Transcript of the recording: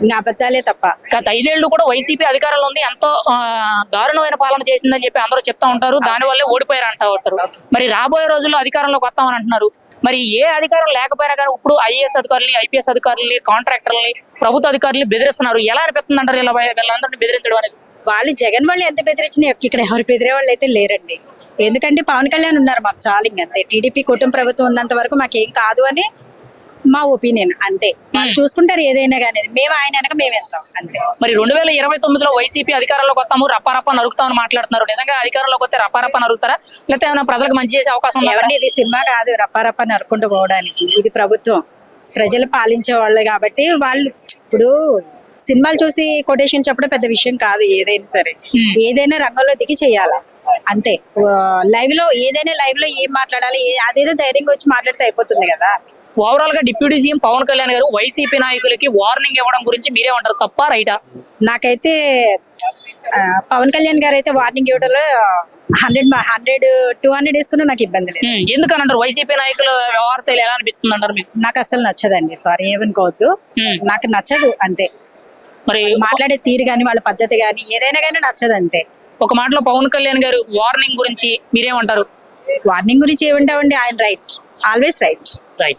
ఇంకా అబద్ధాలే తప్ప. గత 5 ఏళ్లు కూడా వైసీపీ అధికారంలో ఉంది, ఎంతో దారుణమైన పాలన చేసిందని చెప్పి అందరూ చెప్తా ఉంటారు. దాని వల్లే ఓడిపోయారు అంటా ఉంటారు. మరి రాబోయే రోజుల్లో అధికారంలోకి వస్తామని అంటున్నారు. మరి ఏ అధికారం లేకపోయినా కానీ ఇప్పుడు ఐఏఎస్ అధికారులని, ఐపీఎస్ అధికారులని, కాంట్రాక్టర్లని, ప్రభుత్వ అధికారులని బెదిరిస్తున్నారు. ఎలా అనిపిస్తుంది అంటారు వీళ్ళందరినీ బెదిరించడం అనేది? వాళ్ళు జగన్ వాళ్ళు ఎంత బెదిరించినా ఇక్కడ ఎవరు బెదిరే వాళ్ళు అయితే లేరండి. ఎందుకంటే పవన్ కళ్యాణ్ ఉన్నారు మాకు చాలు. ఇంకంతే, టీడీపీ కుటుంబ ప్రభుత్వం ఉన్నంత వరకు మాకేం కాదు అని మా ఒపీనియన్. అంతే, వాళ్ళు చూసుకుంటారు ఏదైనా కానీ. మేము ఆయన వెనక మేము వెళ్తాం అంతే. మరి 2029లో వైసీపీ అధికారంలోకి వస్తాము, రప్పారప్ప నరుకుతామని మాట్లాడుతున్నారు. నిజంగా అధికారంలోకి వస్తే రప్పారప్ప నరుకుతారా, లేకపోతే ఏమైనా ప్రజలకు మంచి చేసే అవకాశం ఉందా? ఎవరిని, ఇది సినిమా కాదు రప్పారప్ప నరుకుంటూ పోవడానికి. ఇది ప్రభుత్వం, ప్రజలు పాలించే వాళ్ళు కాబట్టి వాళ్ళు ఇప్పుడు సినిమాలు చూసి కొటేషన్ చెప్పడం పెద్ద విషయం కాదు. ఏదైనా సరే ఏదైనా రంగంలో దిగి చేయాలి అంతే. లైవ్ లో ఏదైనా లైవ్ లో ఏం మాట్లాడాలి, అదేదో ధైర్యంగా వచ్చి మాట్లాడితే అయిపోతుంది కదా. ఓవరాల్ గా డిప్యూటీ సీఎం పవన్ కళ్యాణ్ గారు వైసీపీ నాయకులకి వార్నింగ్ ఇవ్వడం గురించి మీరేమంటారు, తప్ప రైటా? నాకైతే పవన్ కళ్యాణ్ గారు అయితే వార్నింగ్ ఇవ్వడంలో 100-200 వేసుకున్నా నాకు ఇబ్బంది లేదు. ఎందుకని అంటారు? వైసీపీ నాయకుల వ్యవహార శైలి ఎలా అనిపిస్తుంది అంటారు మీకు? నాకు అసలు నచ్చదండి, సారీ ఏమనుకోవద్దు, నాకు నచ్చదు అంతే. మరి మాట్లాడే తీరు గాని, వాళ్ళ పద్ధతి గాని, ఏదైనా గానీ నచ్చదు అంతే. ఒక మాటలో పవన్ కళ్యాణ్ గారు వార్నింగ్ గురించి మీరేమంటారు? వార్నింగ్ గురించి ఏమంటామండి, ఆయన రైట్, ఆల్వేస్ రైట్.